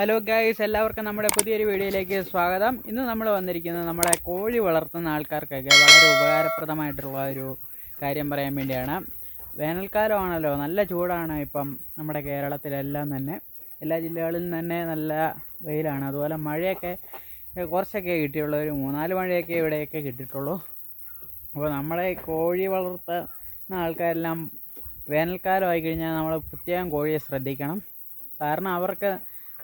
Hello guys, എല്ലാവർക്കും നമ്മുടെ പുതിയൊരു വീഡിയോയിലേക്ക് സ്വാഗതം. ഇന്ന് നമ്മൾ വന്നിരിക്കുന്നത് നമ്മുടെ കോഴി വളർത്തുന്ന ആൾക്കാർക്കൊക്കെ വളരെ ഉപകാരപ്രദമായിട്ടുള്ള ഒരു കാര്യം പറയാൻ വേണ്ടിയാണ്. വേനൽക്കാലമാണല്ലോ, നല്ല ചൂടാണ് ഇപ്പം നമ്മുടെ കേരളത്തിലെല്ലാം തന്നെ. എല്ലാ ജില്ലകളിലും തന്നെ നല്ല വെയിലാണ്. അതുപോലെ മഴയൊക്കെ കുറച്ചൊക്കെ കിട്ടിയുള്ളൂ, ഒരു 3-4 മഴയൊക്കെ ഇവിടെയൊക്കെ കിട്ടിയിട്ടുള്ളൂ. അപ്പോൾ നമ്മളെ കോഴി വളർത്തുന്ന ആൾക്കാരെല്ലാം വേനൽക്കാലം ആയിക്കഴിഞ്ഞാൽ നമ്മൾ പ്രത്യേകം കോഴിയെ ശ്രദ്ധിക്കണം. കാരണം അവർക്ക്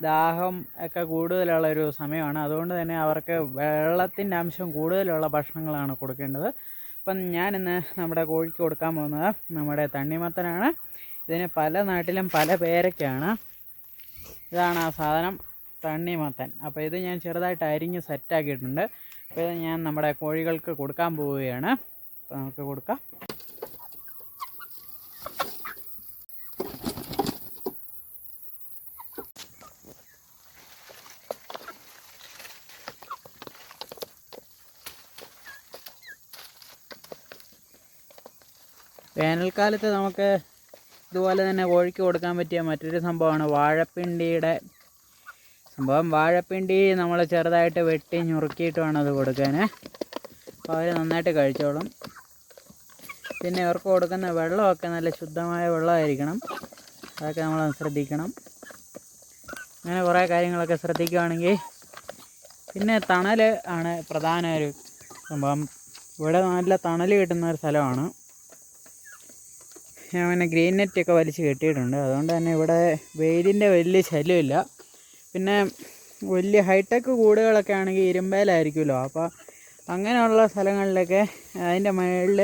ദാഹം ഒക്കെ കൂടുതലുള്ളൊരു സമയമാണ്. അതുകൊണ്ട് തന്നെ അവർക്ക് വെള്ളത്തിൻ്റെ അംശം കൂടുതലുള്ള ഭക്ഷണങ്ങളാണ് കൊടുക്കേണ്ടത്. അപ്പം ഞാനിന്ന് നമ്മുടെ കോഴിക്ക് കൊടുക്കാൻ പോകുന്നത് നമ്മുടെ തണ്ണിമത്തനാണ്. ഇതിന് പല നാട്ടിലും പല പേരൊക്കെയാണ്. ഇതാണ് ആ സാധനം, തണ്ണിമത്തൻ. അപ്പോൾ ഇത് ഞാൻ ചെറുതായിട്ട് അരിഞ്ഞ് സെറ്റാക്കിയിട്ടുണ്ട്. അപ്പോൾ ഇത് ഞാൻ നമ്മുടെ കോഴികൾക്ക് കൊടുക്കാൻ പോവുകയാണ്. അപ്പോൾ നമുക്ക് കൊടുക്കാം. വേനൽക്കാലത്ത് നമുക്ക് ഇതുപോലെ തന്നെ കോഴിക്ക് കൊടുക്കാൻ പറ്റിയ മറ്റൊരു സംഭവമാണ് വാഴപ്പിണ്ടിയുടെ സംഭവം. വാഴപ്പിണ്ടി നമ്മൾ ചെറുതായിട്ട് വെട്ടി ഞുറുക്കിയിട്ട് വേണം അത് കൊടുക്കാൻ. അപ്പോൾ അവർ നന്നായിട്ട് കഴിച്ചോളും. പിന്നെ ഇവർക്ക് കൊടുക്കുന്ന വെള്ളമൊക്കെ നല്ല ശുദ്ധമായ വെള്ളമായിരിക്കണം. അതൊക്കെ നമ്മൾ ശ്രദ്ധിക്കണം. അങ്ങനെ കുറേ കാര്യങ്ങളൊക്കെ ശ്രദ്ധിക്കുകയാണെങ്കിൽ. പിന്നെ തണൽ ആണ് പ്രധാന ഒരു സംഭവം. ഇവിടെ നല്ല തണൽ കിട്ടുന്ന ഒരു സ്ഥലമാണ്. ഞാൻ പിന്നെ ഗ്രീൻ നെറ്റൊക്കെ വലിച്ച് കെട്ടിയിട്ടുണ്ട്. അതുകൊണ്ട് തന്നെ ഇവിടെ വെയിലിൻ്റെ വലിയ ശല്യമില്ല. പിന്നെ വലിയ ഹൈടെക് കൂടുകളൊക്കെ ആണെങ്കിൽ ഇരുമ്പയിലായിരിക്കുമല്ലോ. അപ്പോൾ അങ്ങനെയുള്ള സ്ഥലങ്ങളിലൊക്കെ അതിൻ്റെ മുകളിൽ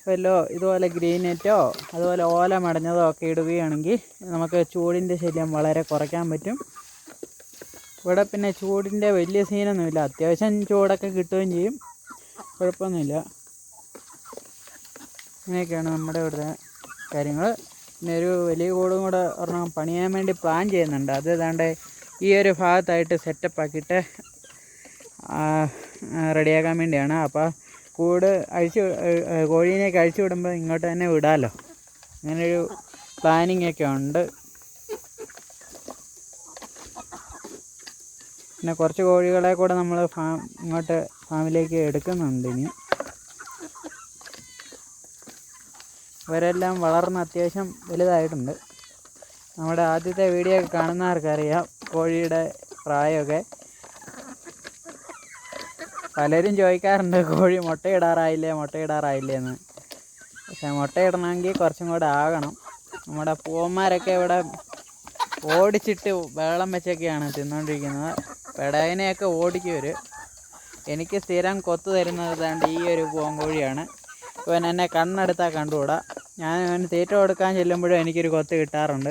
വല്ലോ ഇതുപോലെ ഗ്രീൻ നെറ്റോ അതുപോലെ ഓല മടഞ്ഞതോ ഒക്കെ ഇടുകയാണെങ്കിൽ നമുക്ക് ചൂടിൻ്റെ ശല്യം വളരെ കുറയ്ക്കാൻ പറ്റും. ഇവിടെ പിന്നെ ചൂടിൻ്റെ വലിയ സീനൊന്നുമില്ല. അത്യാവശ്യം ചൂടൊക്കെ കിട്ടുകയും ചെയ്യും, കുഴപ്പമൊന്നുമില്ല. അങ്ങനെയൊക്കെയാണ് നമ്മുടെ ഇവിടുത്തെ കാര്യങ്ങൾ. പിന്നെ ഒരു വലിയ കൂടും കൂടെ ഒരെണ്ണം പണിയാൻ വേണ്ടി പ്ലാൻ ചെയ്യുന്നുണ്ട്. അത് ഏതാണ്ട് ഈ ഒരു ഭാഗത്തായിട്ട് സെറ്റപ്പാക്കിയിട്ട് റെഡിയാക്കാൻ വേണ്ടിയാണ്. അപ്പോൾ കൂട് കോഴീനെയൊക്കെ അഴിച്ചു വിടുമ്പോൾ ഇങ്ങോട്ട് തന്നെ വിടാമല്ലോ, അങ്ങനെയൊരു പ്ലാനിങ് ഒക്കെ ഉണ്ട്. പിന്നെ കുറച്ച് കോഴികളെ കൂടെ നമ്മൾ ഇങ്ങോട്ട് ഫാമിലേക്ക് എടുക്കുന്നുണ്ട് ഇനി. ഇവരെല്ലാം വളർന്ന് അത്യാവശ്യം വലുതായിട്ടുണ്ട്. നമ്മുടെ ആദ്യത്തെ വീഡിയോ ഒക്കെ കാണുന്നവർക്കറിയാം കോഴിയുടെ പ്രായമൊക്കെ. പലരും ചോദിക്കാറുണ്ട് കോഴി മുട്ടയിടാറായില്ലേ എന്ന്. പക്ഷേ മുട്ടയിടണമെങ്കിൽ കുറച്ചും കൂടെ ആകണം. നമ്മുടെ പൂവന്മാരൊക്കെ ഇവിടെ ഓടിച്ചിട്ട് വെള്ളം വെച്ചൊക്കെയാണ് തിന്നുകൊണ്ടിരിക്കുന്നത്. പെടയനെയൊക്കെ ഓടിക്കും. എനിക്ക് സ്ഥിരം കൊത്തു തരുന്നത് ഏതാണ്ട് ഈ ഒരു പൂവൻകോഴിയാണ്. ഇവൻ എന്നെ കണ്ണെടുത്താൽ കണ്ടുകൂടാ. ഞാൻ അവന് തീറ്റ കൊടുക്കാൻ ചെല്ലുമ്പോഴും എനിക്കൊരു കൊത്ത് കിട്ടാറുണ്ട്.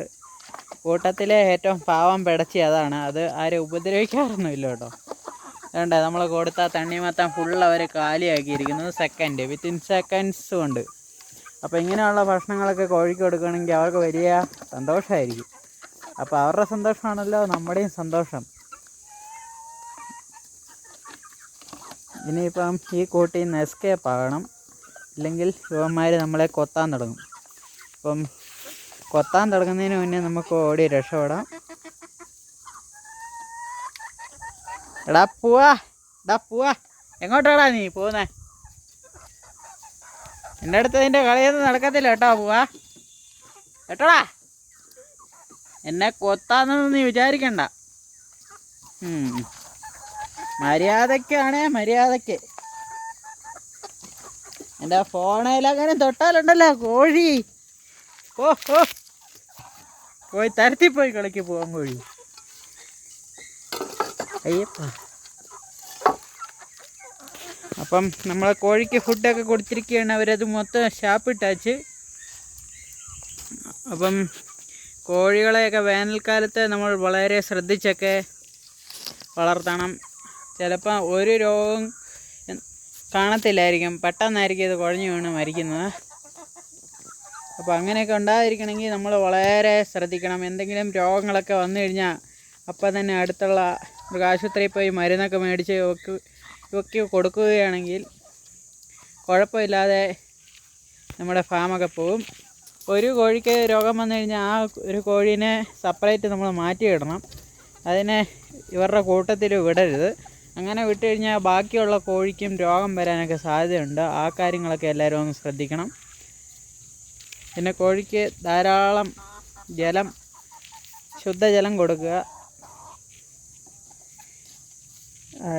കൂട്ടത്തിലെ ഏറ്റവും പാവം പിടച്ചി അതാണ്. അത് ആരും ഉപദ്രവിക്കാറൊന്നുമില്ല കേട്ടോ. അതുകൊണ്ട് നമ്മൾ കൊടുത്ത തണ്ണിമത്തൻ ഫുൾ അവർ കാലിയാക്കിയിരിക്കുന്നത് വിത്തിൻ സെക്കൻഡ്സ് കൊണ്ട്. അപ്പോൾ ഇങ്ങനെയുള്ള ഭക്ഷണങ്ങളൊക്കെ കോഴിക്ക് കൊടുക്കുകയാണെങ്കിൽ അവർക്ക് വലിയ സന്തോഷമായിരിക്കും. അപ്പോൾ അവരുടെ സന്തോഷമാണല്ലോ നമ്മുടെയും സന്തോഷം. ഇനിയിപ്പം ഈ കൂട്ടിൽ നിന്ന് എസ്കേപ്പ് ആകണം, ഇല്ലെങ്കിൽ യുവന്മാർ നമ്മളെ കൊത്താൻ തുടങ്ങും. അപ്പം കൊത്താൻ തുടങ്ങുന്നതിന് മുന്നേ നമുക്ക് ഓടി രക്ഷപ്പെടാം. എടാ പോവാ എങ്ങോട്ടാടാ നീ പോകുന്നേ? എൻ്റെ അടുത്ത് നിൻ്റെ കളിയൊന്നും നടക്കത്തില്ല കേട്ടോ. പോവാ കേട്ടോടാ, എന്നെ കൊത്താന്നൊന്നും നീ വിചാരിക്കണ്ട. മര്യാദയ്ക്ക്. എൻ്റെ ഫോണിലങ്ങനെ തൊട്ടാലുണ്ടല്ലോ കോഴി പോയി തരത്തിപ്പോയി കളിക്ക് പോകാൻ കോഴി. അയ്യപ്പ. അപ്പം നമ്മളെ കോഴിക്ക് ഫുഡൊക്കെ കൊടുത്തിരിക്കുകയാണ്. അവരത് മൊത്തം ഷാപ്പിട്ടാച്ച്. അപ്പം കോഴികളെയൊക്കെ വേനൽക്കാലത്ത് നമ്മൾ വളരെ ശ്രദ്ധിച്ചൊക്കെ വളർത്തണം. ചിലപ്പോൾ ഒരു രോഗം കാണത്തില്ലായിരിക്കും, പെട്ടെന്നായിരിക്കും ഇത് കുഴഞ്ഞു വീണ് മരിക്കുന്നത്. അപ്പോൾ അങ്ങനെയൊക്കെ ഉണ്ടാതിരിക്കണമെങ്കിൽ നമ്മൾ വളരെ ശ്രദ്ധിക്കണം. എന്തെങ്കിലും രോഗങ്ങളൊക്കെ വന്നു കഴിഞ്ഞാൽ അപ്പം തന്നെ അടുത്തുള്ള മൃഗാശുപത്രിയിൽ പോയി മരുന്നൊക്കെ മേടിച്ച് ഇവയ്ക്ക് കൊടുക്കുകയാണെങ്കിൽ കുഴപ്പമില്ലാതെ നമ്മുടെ ഫാമൊക്കെ പോകും. ഒരു കോഴിക്ക് രോഗം വന്നു കഴിഞ്ഞാൽ ആ ഒരു കോഴീനെ സെപ്പറേറ്റ് നമ്മൾ മാറ്റിയിടണം. അതിനെ ഇവരുടെ കൂട്ടത്തിൽ വിടരുത്. അങ്ങനെ വിട്ട് കഴിഞ്ഞാൽ ബാക്കിയുള്ള കോഴിക്കും രോഗം വരാനൊക്കെ സാധ്യതയുണ്ട്. ആ കാര്യങ്ങളൊക്കെ എല്ലാവരും ഒന്ന് ശ്രദ്ധിക്കണം. പിന്നെ കോഴിക്ക് ധാരാളം ജലം, ശുദ്ധജലം കൊടുക്കുക.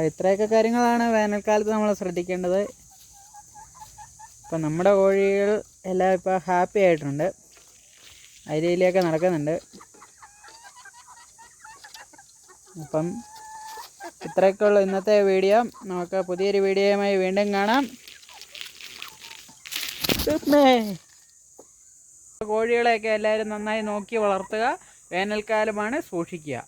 ഇത്രയൊക്കെ കാര്യങ്ങളാണ് വേനൽക്കാലത്ത് നമ്മൾ ശ്രദ്ധിക്കേണ്ടത്. ഇപ്പം നമ്മുടെ കോഴികൾ എല്ലാം ഇപ്പോൾ ഹാപ്പി ആയിട്ടുണ്ട്, അതിലൊക്കെ നടക്കുന്നുണ്ട്. അപ്പം ഇത്രയൊക്കെ ഉള്ളൂ ഇന്നത്തെ വീഡിയോ. നമുക്ക് പുതിയൊരു വീഡിയോയുമായി വീണ്ടും കാണാം. കോഴികളെയൊക്കെ എല്ലാവരും നന്നായി നോക്കി വളർത്തുക. വേനൽക്കാലമാണ്, സൂക്ഷിക്കുക.